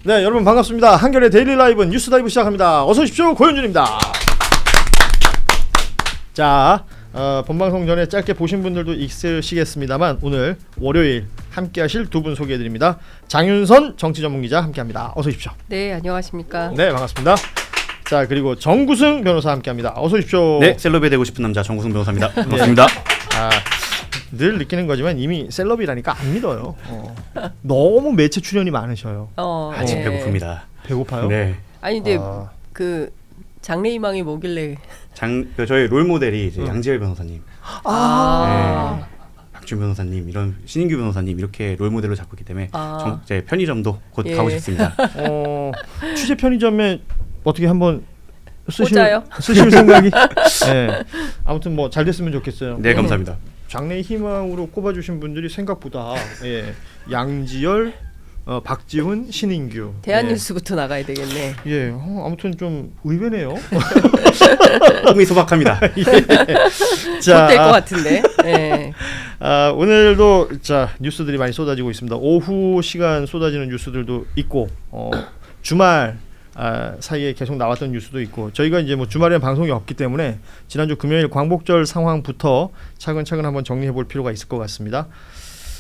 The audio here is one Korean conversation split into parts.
네, 여러분 반갑습니다. 한겨레 데일리 라이브 뉴스 다이브 시작합니다. 어서 오십시오. 고현준입니다. 자, 본방송 전에 짧게 보신 분들도 있으시겠습니다만 오늘 월요일 함께하실 두 분 소개해드립니다. 장윤선 정치전문기자 함께합니다. 어서 오십시오. 네, 안녕하십니까. 네, 반갑습니다. 자, 그리고 정구승 변호사 함께합니다. 어서 오십시오. 네, 셀럽이 되고 싶은 남자 정구승 변호사입니다. 반갑습니다. 늘 느끼는 거지만 이미 셀럽이라니까 안 믿어요. 너무 매체 출연이 많으셔요. 아직 배고픕니다. 배고파요? 네. 아니 근데 그 장래희망이 뭐길래? 저희 롤 모델이 이제 양지열 변호사님, 네, 박준 변호사님, 이런 신인규 변호사님 이렇게 롤 모델로 잡고 있기 때문에 제 편의점도 곧 가고 싶습니다. 취재 편의점에 어떻게 한번 쓰실 생각이? 네. 아무튼 뭐 잘 됐으면 좋겠어요. 네, 감사합니다. 장래 희망으로 꼽아주신 분들이 생각보다 양지열, 박지훈, 신인규. 대한뉴스부터 나가야 되겠네. 예, 아무튼 좀 의외네요. 꿈이 소박합니다. 자, 될 것 같은데. 네. 오늘도 자 뉴스들이 많이 쏟아지고 있습니다. 오후 시간 쏟아지는 뉴스들도 있고, 주말 사이에 계속 나왔던 뉴스도 있고, 저희가 이제 뭐 주말에는 방송이 없기 때문에 지난주 금요일 광복절 상황부터 차근차근 한번 정리해 볼 필요가 있을 것 같습니다.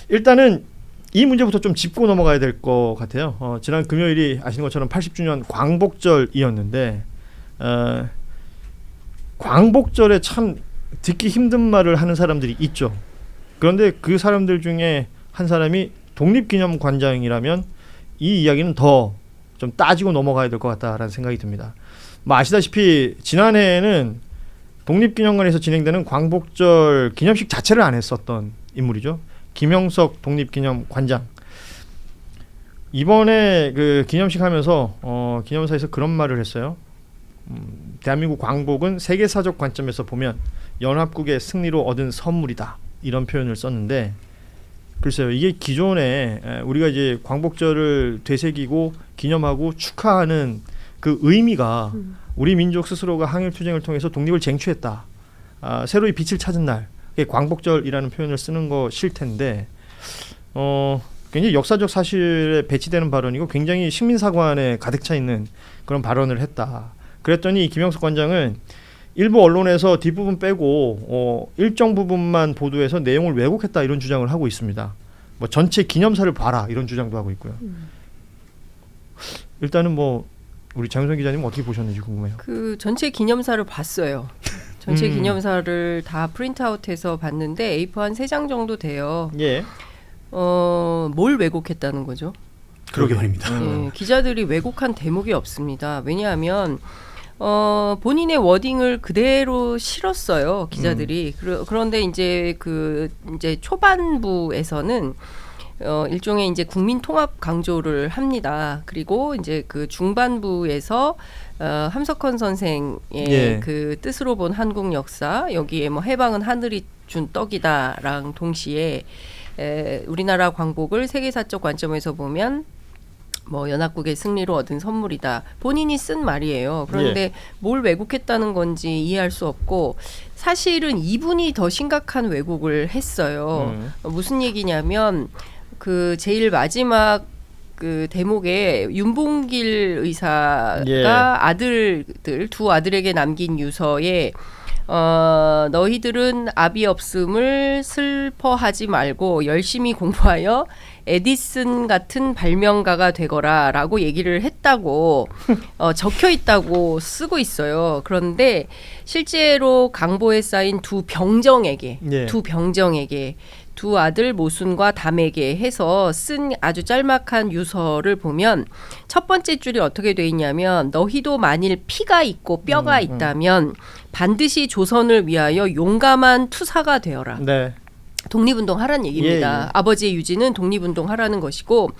일단은 이 문제부터 좀 짚고 넘어가야 될 것 같아요. 지난 금요일이 아시는 것처럼 80주년 광복절이었는데 광복절에 참 듣기 힘든 말을 하는 사람들이 있죠. 그런데 그 사람들 중에 한 사람이 독립기념관장이라면 이 이야기는 더 좀 따지고 넘어가야 될 것 같다라는 생각이 듭니다. 뭐 아시다시피 지난해에는 독립기념관에서 진행되는 광복절 기념식 자체를 안 했었던 인물이죠. 김영석 독립기념관장. 이번에 그 기념식 하면서 기념사에서 그런 말을 했어요. 대한민국 광복은 세계사적 관점에서 보면 연합국의 승리로 얻은 선물이다, 이런 표현을 썼는데, 글쎄요, 이게 기존에 우리가 이제 광복절을 되새기고 기념하고 축하하는 그 의미가 우리 민족 스스로가 항일투쟁을 통해서 독립을 쟁취했다, 새로이 빛을 찾은 날, 광복절이라는 표현을 쓰는 것일 텐데, 굉장히 역사적 사실에 배치되는 발언이고 굉장히 식민사관에 가득 차 있는 그런 발언을 했다. 그랬더니 김영석 관장은 일부 언론에서 뒷부분 빼고 일정 부분만 보도해서 내용을 왜곡했다, 이런 주장을 하고 있습니다. 뭐 전체 기념사를 봐라, 이런 주장도 하고 있고요. 일단은 뭐 우리 장윤선 기자님 어떻게 보셨는지 궁금해요. 그 전체 기념사를 봤어요. 전체 기념사를 다 프린트아웃해서 봤는데 A4 한 3장 정도 돼요. 예. 뭘 왜곡했다는 거죠? 그러게 말입니다. 기자들이 왜곡한 대목이 없습니다. 왜냐하면 본인의 워딩을 그대로 실었어요, 기자들이. 그런데 이제 이제 초반부에서는 일종의 이제 국민 통합 강조를 합니다. 그리고 이제 그 중반부에서 함석헌 선생의 그 뜻으로 본 한국 역사, 여기에 뭐 해방은 하늘이 준 떡이다랑 동시에 우리나라 광복을 세계사적 관점에서 보면 뭐 연합국의 승리로 얻은 선물이다, 본인이 쓴 말이에요. 그런데 뭘 왜곡했다는 건지 이해할 수 없고, 사실은 이분이 더 심각한 왜곡을 했어요. 무슨 얘기냐면 그 제일 마지막 그 대목에 윤봉길 의사가 아들들 두 아들에게 남긴 유서에 너희들은 아비 없음을 슬퍼하지 말고 열심히 공부하여 에디슨 같은 발명가가 되거라 라고 얘기를 했다고 적혀 있다고 쓰고 있어요. 그런데 실제로 강보에 쌓인 두 병정에게 두 아들 모순과 담에게 해서 쓴 아주 짤막한 유서를 보면 첫 번째 줄이 어떻게 돼 있냐면, 너희도 만일 피가 있고 뼈가 있다면 반드시 조선을 위하여 용감한 투사가 되어라. 네. 독립운동 하라는 얘기입니다. 아버지의 유지는 독립운동 하라는 것이고,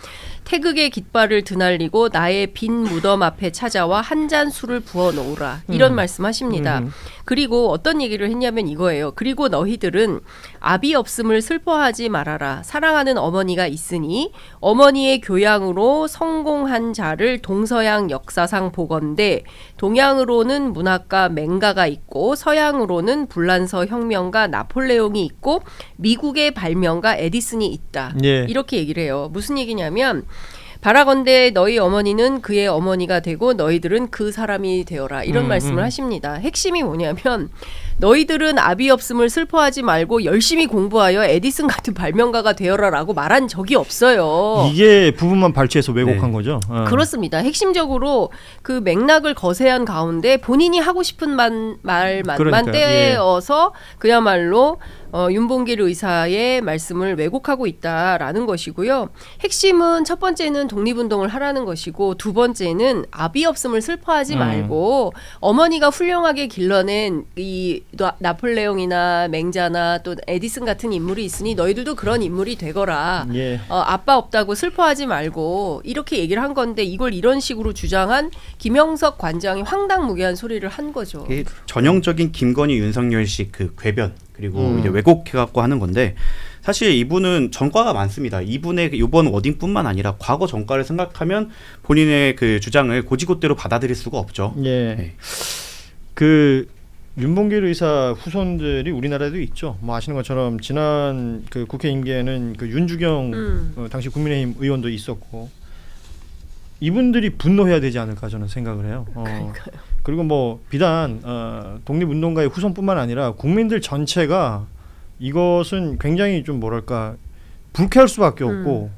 태극의 깃발을 드날리고 나의 빈 무덤 앞에 찾아와 한 잔 술을 부어 놓으라, 이런 말씀하십니다. 그리고 어떤 얘기를 했냐면 이거예요. 그리고 너희들은 아비 없음을 슬퍼하지 말아라. 사랑하는 어머니가 있으니 어머니의 교양으로 성공한 자를 동서양 역사상 보건대, 동양으로는 문학가 맹가가 있고 서양으로는 불란서 혁명가 나폴레옹이 있고 미국의 발명가 에디슨이 있다. 이렇게 얘기를 해요. 무슨 얘기냐면 바라건대 너희 어머니는 그의 어머니가 되고 너희들은 그 사람이 되어라 이런 말씀을 하십니다. 핵심이 뭐냐면 너희들은 아비 없음을 슬퍼하지 말고 열심히 공부하여 에디슨 같은 발명가가 되어라라고 말한 적이 없어요. 이게 부분만 발췌해서 왜곡한 거죠. 그렇습니다. 핵심적으로 그 맥락을 거세한 가운데 본인이 하고 싶은 말만 그러니까요. 떼어서 그야말로 윤봉길 의사의 말씀을 왜곡하고 있다라는 것이고요. 핵심은 첫 번째는 독립운동을 하라는 것이고 두 번째는 아비 없음을 슬퍼하지 말고 어머니가 훌륭하게 길러낸 이 나폴레옹이나 맹자나 또 에디슨 같은 인물이 있으니 너희들도 그런 인물이 되거라. 예. 아빠 없다고 슬퍼하지 말고 이렇게 얘기를 한 건데 이걸 이런 식으로 주장한 김영석 관장이 황당무계한 소리를 한 거죠. 전형적인 김건희 윤석열식 그 궤변 그리고 이제 왜곡해갖고 하는 건데 사실 이분은 전과가 많습니다. 이분의 이번 워딩뿐만 아니라 과거 전과를 생각하면 본인의 그 주장을 고지고대로 받아들일 수가 없죠. 예. 네. 그 윤봉길 의사 후손들이 우리나라에도 있죠. 뭐 아시는 것처럼 지난 그 국회 임기에는 그 윤주경 당시 국민의힘 의원도 있었고 이분들이 분노해야 되지 않을까 저는 생각을 해요. 그러니까요. 그리고 뭐 비단 독립운동가의 후손뿐만 아니라 국민들 전체가 이것은 굉장히 좀 뭐랄까 불쾌할 수밖에 없고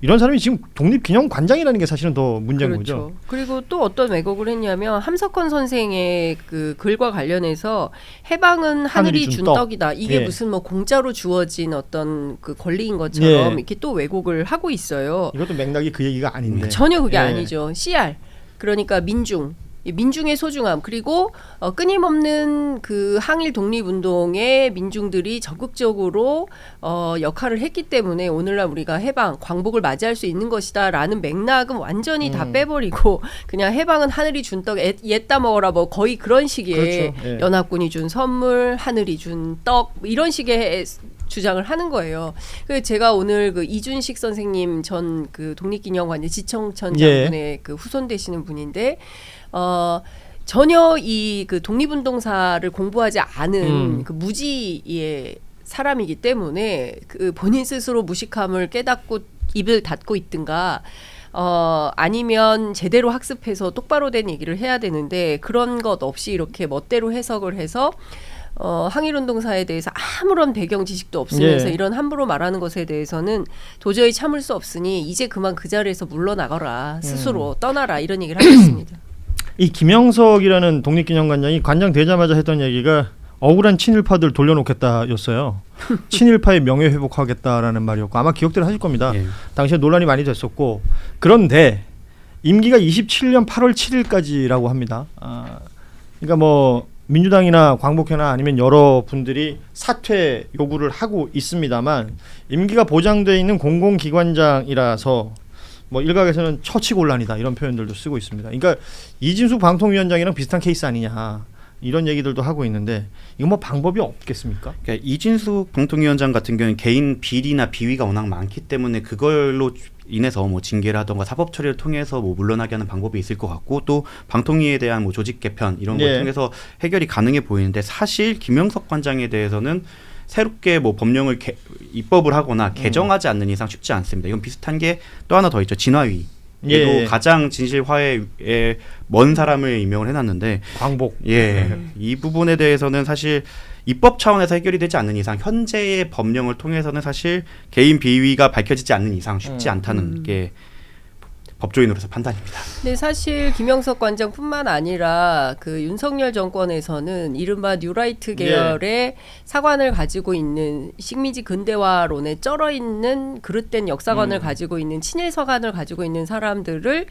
이런 사람이 지금 독립기념관장이라는 게 사실은 더 문제인 그렇죠. 거죠. 그리고 또 어떤 왜곡을 했냐면 함석헌 선생의 그 글과 관련해서 해방은 하늘이 준 떡이다. 이게 예. 무슨 뭐 공짜로 주어진 어떤 그 권리인 것처럼 예. 이렇게 또 왜곡을 하고 있어요. 이것도 맥락이 그 얘기가 아닌데. 전혀 그게 예. 아니죠. CR 그러니까 민중의 소중함 그리고 끊임없는 그 항일 독립운동의 민중들이 적극적으로 역할을 했기 때문에 오늘날 우리가 해방 광복을 맞이할 수 있는 것이다라는 맥락은 완전히 다 빼버리고 그냥 해방은 하늘이 준 떡 옛다 먹어라 뭐 거의 그런 식의 그렇죠. 예. 연합군이 준 선물 하늘이 준 떡 이런 식의 주장을 하는 거예요. 그래서 제가 오늘 그 이준식 선생님 전 그 독립기념관의 지청천 장군의 그 후손 되시는 분인데 전혀 이 그 독립운동사를 공부하지 않은 그 무지의 사람이기 때문에 그 본인 스스로 무식함을 깨닫고 입을 닫고 있든가 아니면 제대로 학습해서 똑바로 된 얘기를 해야 되는데 그런 것 없이 이렇게 멋대로 해석을 해서 항일운동사에 대해서 아무런 배경 지식도 없으면서 이런 함부로 말하는 것에 대해서는 도저히 참을 수 없으니 이제 그만 그 자리에서 물러나거라 스스로 떠나라 이런 얘기를 하겠습니다. 이 김영석이라는 독립기념관장이 관장 되자마자 했던 얘기가 억울한 친일파들 돌려놓겠다였어요. 친일파의 명예 회복하겠다라는 말이었고 아마 기억들 하실 겁니다. 예. 당시에 논란이 많이 됐었고 그런데 임기가 27년 8월 7일까지라고 합니다. 그러니까 뭐 민주당이나 광복회나 아니면 여러 분들이 사퇴 요구를 하고 있습니다만 임기가 보장돼 있는 공공기관장이라서 뭐 일각에서는 처치곤란이다 이런 표현들도 쓰고 있습니다. 그러니까 이진숙 방통위원장이랑 비슷한 케이스 아니냐 이런 얘기들도 하고 있는데 이거 뭐 방법이 없겠습니까? 그러니까 이진숙 방통위원장 같은 경우는 개인 비리나 비위가 워낙 많기 때문에 그걸로 인해서 뭐 징계를 하던가 사법 처리를 통해서 뭐 물러나게 하는 방법이 있을 것 같고 또 방통위에 대한 뭐 조직 개편 이런 걸 통해서 해결이 가능해 보이는데 사실 김영석 관장에 대해서는 새롭게 뭐 법령을 입법을 하거나 개정하지 않는 이상 쉽지 않습니다. 이건 비슷한 게 또 하나 더 있죠. 진화위. 얘도 가장 진실화에 먼 사람을 임명을 해놨는데 광복. 이 부분에 대해서는 사실 입법 차원에서 해결이 되지 않는 이상 현재의 법령을 통해서는 사실 개인 비위가 밝혀지지 않는 이상 쉽지 않다는 게 법조인으로서 판단입니다. 근데 사실 김영석 관장뿐만 아니라 그 윤석열 정권에서는 이른바 뉴라이트 계열의 사관을 가지고 있는 식민지 근대화론에 쩔어 있는 그릇된 역사관을 가지고 있는 친일 서관을 가지고 있는 사람들을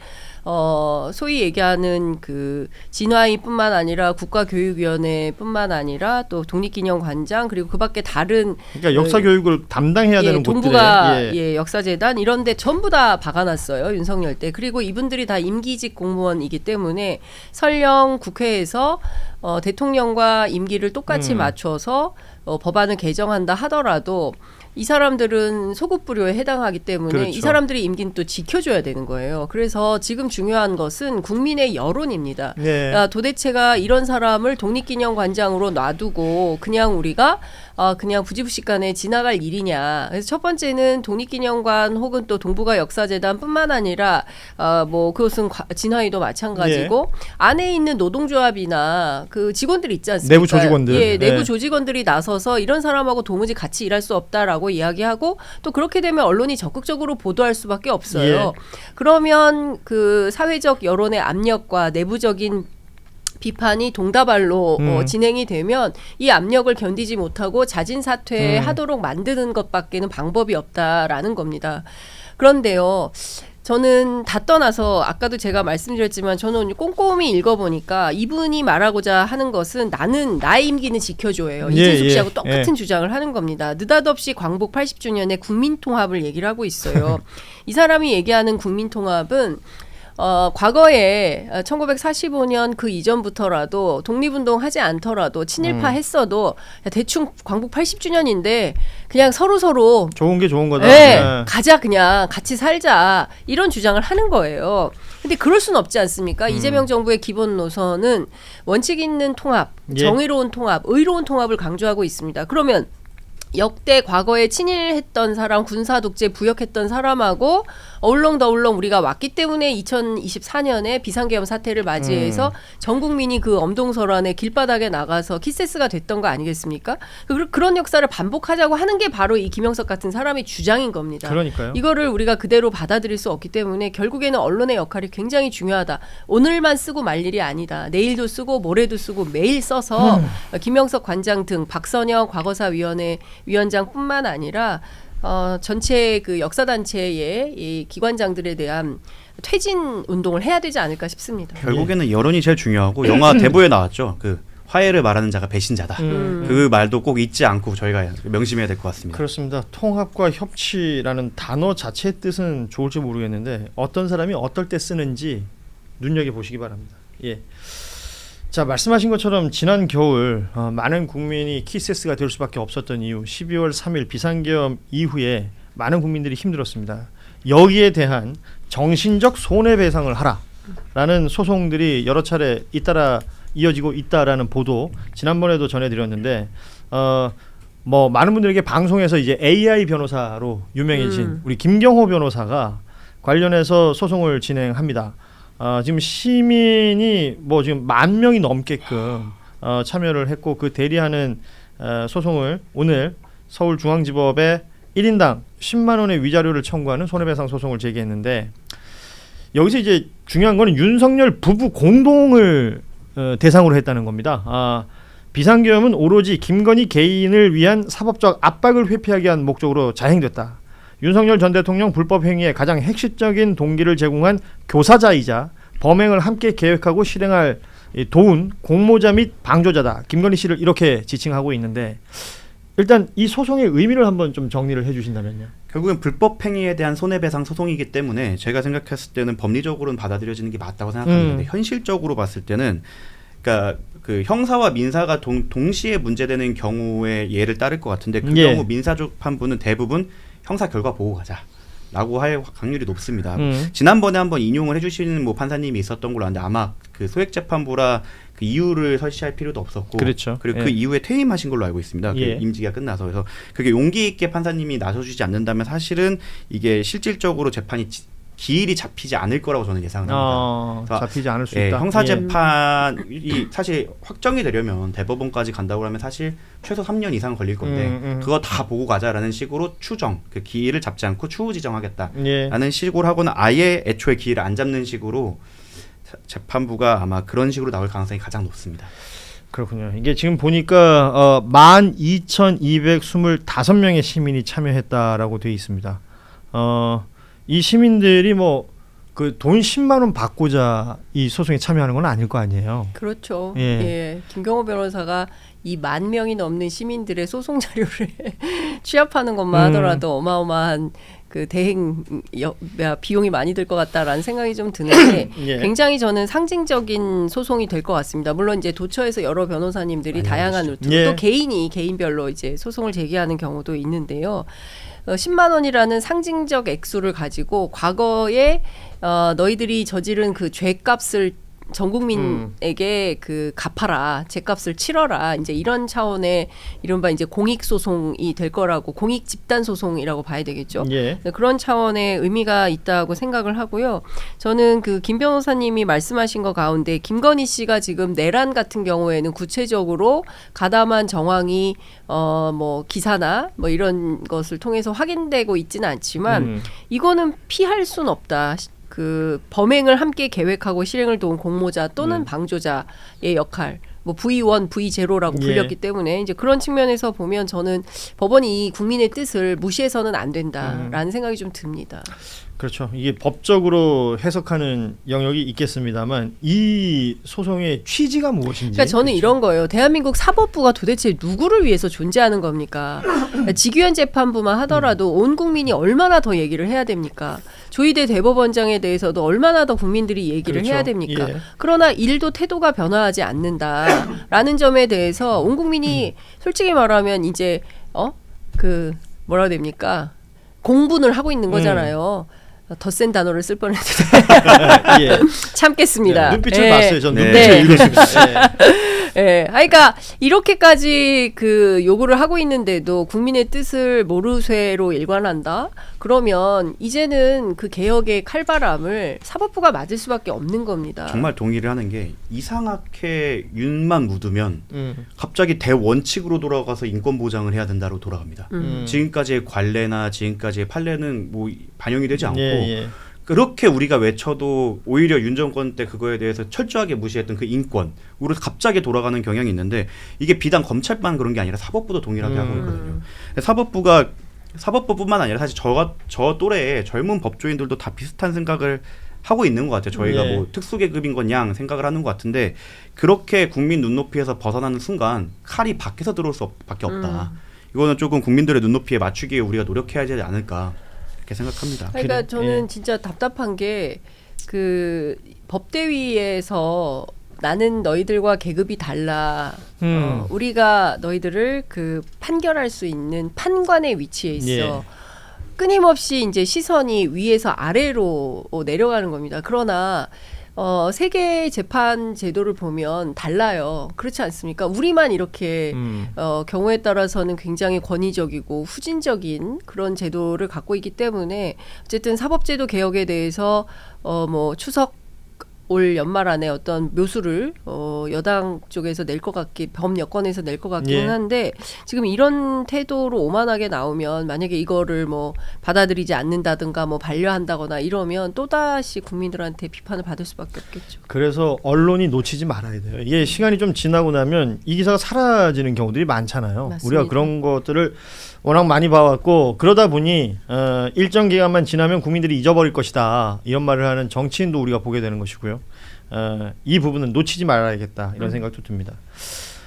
소위 얘기하는 그 진화위뿐만 아니라 국가교육위원회뿐만 아니라 또 독립기념관장 그리고 그밖에 다른 그러니까 역사 교육을 담당해야 되는 동북아 역사재단 이런데 전부 다 박아놨어요 윤석열 때. 그리고 이분들이 다 임기직 공무원이기 때문에 설령 국회에서 대통령과 임기를 똑같이 맞춰서 법안을 개정한다 하더라도 이 사람들은 소급부료에 해당하기 때문에 그렇죠. 이 사람들이 임기는 또 지켜줘야 되는 거예요. 그래서 지금 중요한 것은 국민의 여론입니다. 도대체가 이런 사람을 독립기념관장으로 놔두고 그냥 우리가 그냥 부지부식간에 지나갈 일이냐. 그래서 첫 번째는 독립기념관 혹은 또 동북아 역사재단뿐만 아니라 뭐 그것은 진화위도 마찬가지고 안에 있는 노동조합이나 그 직원들 있지 않습니까? 내부 조직원들. 예, 내부 네. 조직원들이 나서서 이런 사람하고 도무지 같이 일할 수 없다라고 이야기하고 또 그렇게 되면 언론이 적극적으로 보도할 수밖에 없어요. 그러면 그 사회적 여론의 압력과 내부적인 비판이 동다발로 진행이 되면 이 압력을 견디지 못하고 자진 사퇴하도록 만드는 것밖에는 방법이 없다라는 겁니다. 그런데요. 저는 다 떠나서 아까도 제가 말씀드렸지만 저는 꼼꼼히 읽어보니까 이분이 말하고자 하는 것은 나는 나의 임기는 지켜줘요. 이진숙 씨하고 똑같은 주장을 하는 겁니다. 느닷없이 광복 80주년에 국민통합을 얘기를 하고 있어요. 이 사람이 얘기하는 국민통합은 과거에 1945년 그 이전부터라도 독립운동 하지 않더라도 친일파 했어도 대충 광복 80주년인데 그냥 서로 좋은 게 좋은 거다. 네, 가자 그냥 같이 살자 이런 주장을 하는 거예요. 근데 그럴 수는 없지 않습니까? 이재명 정부의 기본 노선은 원칙 있는 통합, 정의로운 통합, 의로운 통합을 강조하고 있습니다. 그러면 역대 과거에 친일했던 사람, 군사 독재 부역했던 사람하고 어울렁더울렁 우리가 왔기 때문에 2024년에 비상계엄 사태를 맞이해서 전 국민이 그 엄동설안에 길바닥에 나가서 키세스가 됐던 거 아니겠습니까? 그런 역사를 반복하자고 하는 게 바로 이 김영석 같은 사람의 주장인 겁니다. 그러니까요. 이거를 우리가 그대로 받아들일 수 없기 때문에 결국에는 언론의 역할이 굉장히 중요하다. 오늘만 쓰고 말 일이 아니다. 내일도 쓰고 모레도 쓰고 매일 써서 김영석 관장 등 박선영 과거사위원회 위원장뿐만 아니라 전체 그 역사단체의 이 기관장들에 대한 퇴진 운동을 해야 되지 않을까 싶습니다. 결국에는 여론이 제일 중요하고 영화 대보에 나왔죠. 그 화해를 말하는 자가 배신자다. 그 말도 꼭 잊지 않고 저희가 명심해야 될 것 같습니다. 그렇습니다. 통합과 협치라는 단어 자체의 뜻은 좋을지 모르겠는데 어떤 사람이 어떨 때 쓰는지 눈여겨보시기 바랍니다. 예. 자, 말씀하신 것처럼 지난 겨울 많은 국민이 키세스가 될 수밖에 없었던 이유 12월 3일 비상계엄 이후에 많은 국민들이 힘들었습니다. 여기에 대한 정신적 손해배상을 하라라는 소송들이 여러 차례 잇따라 이어지고 있다라는 보도 지난번에도 전해드렸는데 뭐 많은 분들에게 방송에서 이제 AI 변호사로 유명해진 우리 김경호 변호사가 관련해서 소송을 진행합니다. 지금 시민이 뭐 지금 10,000명이 넘게끔 참여를 했고 그 대리하는 소송을 오늘 서울중앙지법에 1인당 10만 원의 위자료를 청구하는 손해배상 소송을 제기했는데 여기서 이제 중요한 거는 윤석열 부부 공동을 대상으로 했다는 겁니다. 비상계엄은 오로지 김건희 개인을 위한 사법적 압박을 회피하기 위한 목적으로 자행됐다. 윤석열 전 대통령 불법 행위의 가장 핵심적인 동기를 제공한 교사자이자 범행을 함께 계획하고 실행할 도운 공모자 및 방조자다. 김건희 씨를 이렇게 지칭하고 있는데 일단 이 소송의 의미를 한번 좀 정리를 해주신다면요. 결국엔 불법 행위에 대한 손해배상 소송이기 때문에 제가 생각했을 때는 법리적으로는 받아들여지는 게 맞다고 생각하는데 현실적으로 봤을 때는 그러니까 그 형사와 민사가 동시에 문제되는 경우에 예를 따를 것 같은데 그 경우 민사재판부는 대부분 형사 결과 보고 가자라고 할 확률이 높습니다. 지난번에 한번 인용을 해주시는 뭐 판사님이 있었던 걸로 아는데 아마 그 소액재판부라 그 이유를 설치할 필요도 없었고, 그렇죠. 그리고 그 이후에 퇴임하신 걸로 알고 있습니다. 그 임기가 끝나서 그래서 그게 용기 있게 판사님이 나서주지 않는다면 사실은 이게 실질적으로 재판이 기일이 잡히지 않을 거라고 저는 예상을 합니다. 잡히지 않을 수 있다. 형사재판이 사실 확정이 되려면 대법원까지 간다고 하면 사실 최소 3년 이상 걸릴 건데 그거 다 보고 가자라는 식으로 추정, 그 기일을 잡지 않고 추후 지정하겠다라는 식으로 하거나 아예 애초에 기일을 안 잡는 식으로 재판부가 아마 그런 식으로 나올 가능성이 가장 높습니다. 그렇군요. 이게 지금 보니까 12,225명의 시민이 참여했다라고 되어 있습니다. 이 시민들이 뭐 그 돈 10만 원 받고자 이 소송에 참여하는 건 아닐 거 아니에요. 그렇죠. 예. 김경호 변호사가 이 10,000명이 넘는 시민들의 소송 자료를 취합하는 것만 하더라도 어마어마한 그 대행 비용이 많이 들 것 같다라는 생각이 좀 드는데 굉장히 저는 상징적인 소송이 될 것 같습니다. 물론 이제 도처에서 여러 변호사님들이 다양한 루트로 또 개인별로 이제 소송을 제기하는 경우도 있는데요. 10만 원이라는 상징적 액수를 가지고 과거에 너희들이 저지른 그 죄값을 전 국민에게 그 갚아라, 제값을 치러라, 이제 이런 차원의 이른바 이제 공익 소송이 될 거라고, 공익 집단 소송이라고 봐야 되겠죠. 예. 그런 차원의 의미가 있다고 생각을 하고요. 저는 그 김 변호사님이 말씀하신 것 가운데 김건희 씨가 지금 내란 같은 경우에는 구체적으로 가담한 정황이 뭐 기사나 뭐 이런 것을 통해서 확인되고 있지는 않지만 이거는 피할 수는 없다. 그 범행을 함께 계획하고 실행을 도운 공모자 또는 방조자의 역할, 뭐 V1, V0라고 불렸기 때문에 이제 그런 측면에서 보면 저는 법원이 국민의 뜻을 무시해서는 안 된다라는 생각이 좀 듭니다. 그렇죠. 이게 법적으로 해석하는 영역이 있겠습니다만 이 소송의 취지가 무엇인지. 그러니까 저는 그렇죠. 이런 거예요. 대한민국 사법부가 도대체 누구를 위해서 존재하는 겁니까? 그러니까 직위원 재판부만 하더라도 온 국민이 얼마나 더 얘기를 해야 됩니까? 조희대 대법원장에 대해서도 얼마나 더 국민들이 얘기를 그렇죠. 해야 됩니까? 예. 그러나 일도 태도가 변화하지 않는다라는 점에 대해서 온 국민이 솔직히 말하면 이제 그 뭐라 됩니까? 공분을 하고 있는 거잖아요. 더 센 단어를 쓸 뻔했는데 예. 참겠습니다. 눈빛을 예. 봤어요. 전 네. 눈빛을 읽었습니다. 예. 예, 그러니까 이렇게까지 그 요구를 하고 있는데도 국민의 뜻을 모르쇠로 일관한다. 그러면 이제는 그 개혁의 칼바람을 사법부가 맞을 수밖에 없는 겁니다. 정말 동의를 하는 게 이상하게 윤만 묻으면 음. 갑자기 대원칙으로 돌아가서 인권 보장을 해야 된다로 돌아갑니다. 지금까지의 관례나 지금까지의 판례는 뭐 반영이 되지 않고 예. 그렇게 우리가 외쳐도 오히려 윤 정권 때 그거에 대해서 철저하게 무시했던 그 인권 우리 갑자기 돌아가는 경향이 있는데 이게 비단 검찰만 그런 게 아니라 사법부도 동일하게 하고 있거든요. 사법부뿐만 아니라 사실 저 또래의 젊은 법조인들도 다 비슷한 생각을 하고 있는 것 같아요. 저희가 예. 뭐 특수계급인 건 양 생각을 하는 것 같은데 그렇게 국민 눈높이에서 벗어나는 순간 칼이 밖에서 들어올 수밖에 없다. 이거는 조금 국민들의 눈높이에 맞추기에 우리가 노력해야 되지 않을까 이렇게 생각합니다. 그러니까 그래. 저는 예. 진짜 답답한 게 그 법대위에서 나는 너희들과 계급이 달라. 우리가 너희들을 그 판결할 수 있는 판관의 위치에 있어. 예. 끊임없이 이제 시선이 위에서 아래로 내려가는 겁니다. 그러나 세계 재판 제도를 보면 달라요. 그렇지 않습니까? 우리만 이렇게 경우에 따라서는 굉장히 권위적이고 후진적인 그런 제도를 갖고 있기 때문에 어쨌든 사법제도 개혁에 대해서 뭐 추석 올 연말 안에 어떤 묘수를 여당 쪽에서 낼 것 같기, 범 여권에서 낼 것 같기는 예. 한데 지금 이런 태도로 오만하게 나오면 만약에 이거를 뭐 받아들이지 않는다든가 뭐 반려한다거나 이러면 또다시 국민들한테 비판을 받을 수밖에 없겠죠. 그래서 언론이 놓치지 말아야 돼요. 이게 시간이 좀 지나고 나면 이 기사가 사라지는 경우들이 많잖아요. 맞습니다. 우리가 그런 것들을 워낙 많이 봐왔고 그러다 보니 일정 기간만 지나면 국민들이 잊어버릴 것이다. 이런 말을 하는 정치인도 우리가 보게 되는 것이고요. 이 부분은 놓치지 말아야겠다. 이런 생각도 듭니다.